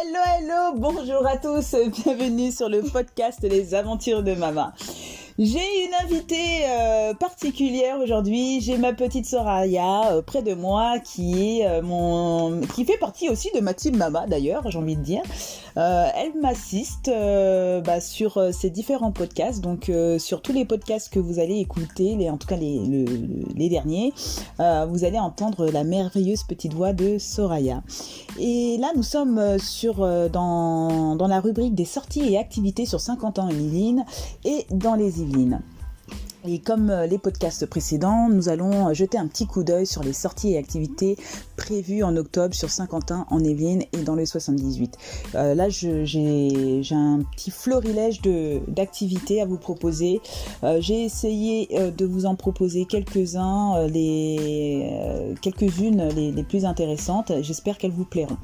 Hello, bonjour à tous, bienvenue sur le podcast Les Aventures de Mama. J'ai une invitée particulière aujourd'hui, j'ai ma petite Soraya près de moi qui fait partie aussi de ma team Mama d'ailleurs, j'ai envie de dire. Elle m'assiste sur ces différents podcasts, donc sur tous les podcasts que vous allez écouter, en tout cas les derniers, vous allez entendre la merveilleuse petite voix de Soraya. Et là nous sommes dans la rubrique des sorties et activités sur Saint-Quentin en Yvelines et dans les Yvelines. Et comme les podcasts précédents, nous allons jeter un petit coup d'œil sur les sorties et activités prévues en octobre sur Saint-Quentin en Yvelines et dans le 78. Là, j'ai un petit florilège d'activités à vous proposer. J'ai essayé de vous en proposer quelques-unes, les plus intéressantes. J'espère qu'elles vous plairont.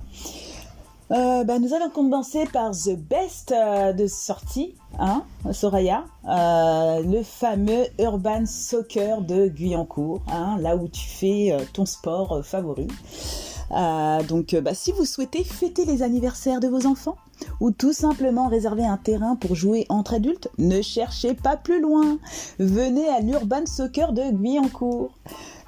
Nous allons commencer par The Best de sortie, Soraya, le fameux Urban Soccer de Guyancourt, là où tu fais ton sport favori. Si vous souhaitez fêter les anniversaires de vos enfants ou tout simplement réserver un terrain pour jouer entre adultes, ne cherchez pas plus loin. Venez à l'Urban Soccer de Guyancourt.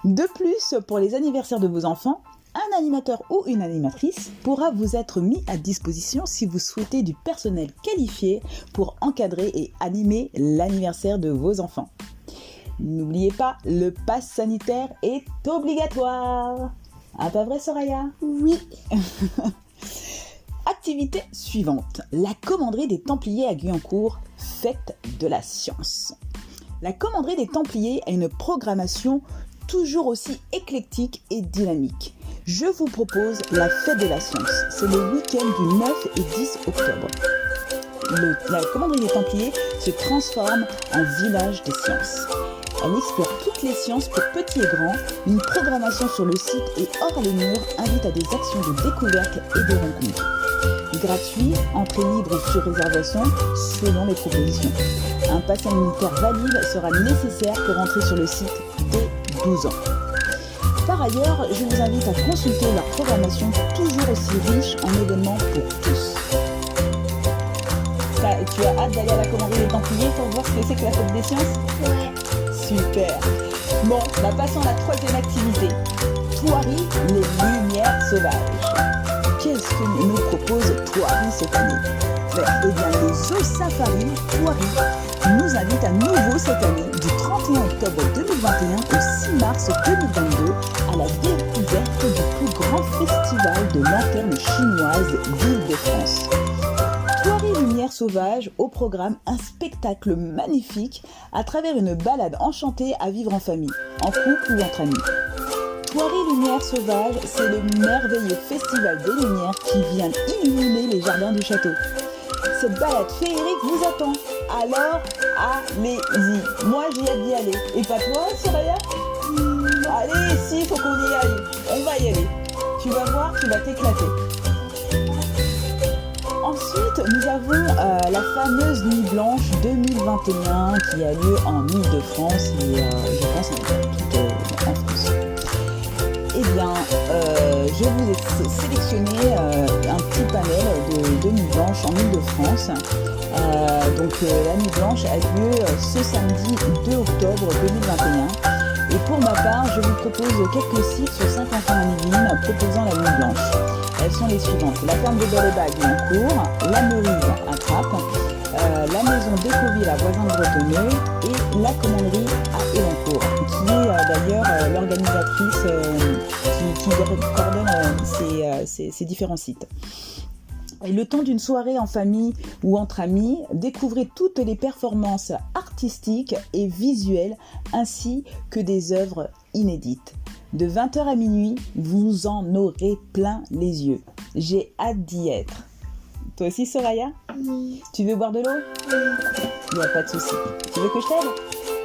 De plus, pour les anniversaires de vos enfants, un animateur ou une animatrice pourra vous être mis à disposition si vous souhaitez du personnel qualifié pour encadrer et animer l'anniversaire de vos enfants. N'oubliez pas, le pass sanitaire est obligatoire. Pas vrai, Soraya ? Oui. Activité suivante, la commanderie des Templiers à Guyancourt, fête de la science. La commanderie des Templiers a une programmation toujours aussi éclectique et dynamique. Je vous propose la fête de la science. C'est le week-end du 9 et 10 octobre. La commanderie des Templiers se transforme en village des sciences. Elle explore toutes les sciences pour petits et grands. Une programmation sur le site et hors les murs invite à des actions de découverte et de rencontres. Gratuit, entrée libre sur réservation selon les propositions. Un pass sanitaire valide sera nécessaire pour entrer sur le site dès 12 ans. Par ailleurs, je vous invite à consulter leur programmation toujours aussi riche en événements pour tous. Tu as hâte d'aller à la commanderie des Templiers pour voir ce que c'est que la fête des sciences ? Ouais. Super. Bon, passons à la troisième activité. Thoiry, les lumières sauvages. Qu'est-ce que nous propose Thoiry cette année ? Le Zoo Safari Thoiry nous invite à nouveau cette année, du 31 octobre 2021 au 6 mars 2022, à la découverte du plus grand festival de lanternes chinoises d'Île-de-France. Thoiry Lumière Sauvage, au programme un spectacle magnifique à travers une balade enchantée à vivre en famille, en couple ou entre amis. Thoiry Lumière Sauvage, c'est le merveilleux festival des lumières qui vient illuminer les jardins du château. Cette balade féerique vous attend, alors allez-y. Moi j'ai hâte d'y aller. Et pas toi, Soraya ? Allez, si, il faut qu'on y aille. On va y aller. Tu vas voir, tu vas t'éclater. Ensuite, nous avons la fameuse Nuit Blanche 2021 qui a lieu en Île-de-France et je pense toute en France. Je vous ai sélectionné un petit panel de Nuit Blanche en Île-de-France. La Nuit Blanche a lieu ce samedi 2 octobre 2021. Et pour ma part, je vous propose quelques sites sur Saint-Quentin en Yvelines proposant la Nuit Blanche. Elles sont les suivantes: la ferme de Belle-Éba à Guyancourt, la Meurise à Trappes, la maison d'Écoville à Voisin-de-Bretonneux et la commanderie à Elancourt, qui est d'ailleurs l'organisatrice qui coordonne ces différents sites. Et le temps d'une soirée en famille ou entre amis, découvrez toutes les performances artistiques et visuelles ainsi que des œuvres inédites. De 20h à minuit, vous en aurez plein les yeux. J'ai hâte d'y être. Toi aussi, Soraya ? Oui. Tu veux boire de l'eau ? Oui. Il n'y a pas de souci. Tu veux que je t'aide ?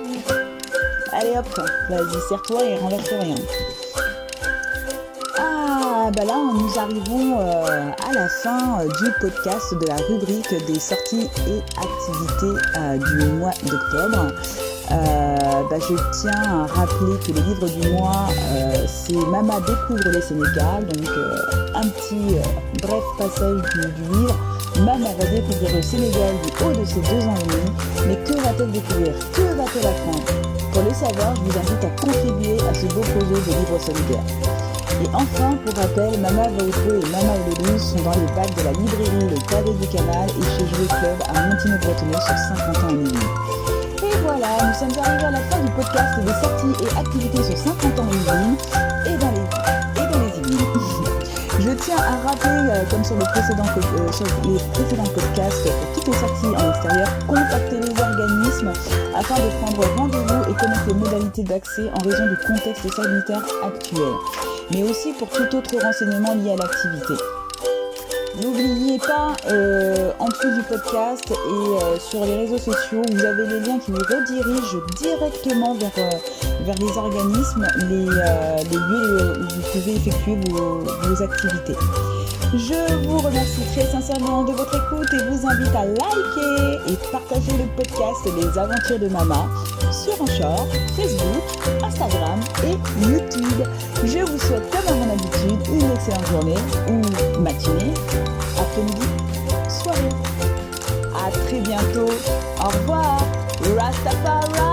Oui. Allez hop, vas-y, serre-toi et renverse rien. Là, nous arrivons à la fin du podcast de la rubrique des sorties et activités du mois d'octobre. Je tiens à rappeler que le livre du mois, c'est Mama découvre le Sénégal. Donc un petit bref passage du livre. Mama va découvrir le Sénégal du haut de ses 2 ans et demi. Mais que va-t-elle découvrir? Que va-t-elle apprendre? Pour le savoir, je vous invite à contribuer à ce beau projet de livre solidaire. Et enfin, pour rappel, Mama Vautreau et Mama Eloise sont dans les bacs de la librairie Le Pavé du Canal et chez Jouet Club à Montigny-Bretonneux sur Saint-Quentin en Yvelines. Et voilà, nous sommes arrivés à la fin du podcast des sorties et activités sur Saint-Quentin en Yvelines et dans les Yvelines. Je tiens à rappeler, comme sur les précédents podcasts, pour toutes les sorties en extérieur, contactez les organismes afin de prendre rendez-vous et connaître les modalités d'accès en raison du contexte sanitaire actuel, mais aussi pour tout autre renseignement lié à l'activité. N'oubliez pas, en dessous du podcast et sur les réseaux sociaux, vous avez les liens qui vous redirigent directement vers les organismes, les lieux où vous pouvez effectuer vos activités. Je vous remercie très sincèrement de votre écoute et vous invite à liker et partager le podcast Les Aventures de Mama sur Anchor, Facebook, Instagram et YouTube. Je vous souhaite, comme à mon habitude, une excellente journée ou matinée, après-midi, soirée. À très bientôt. Au revoir. Rastafari.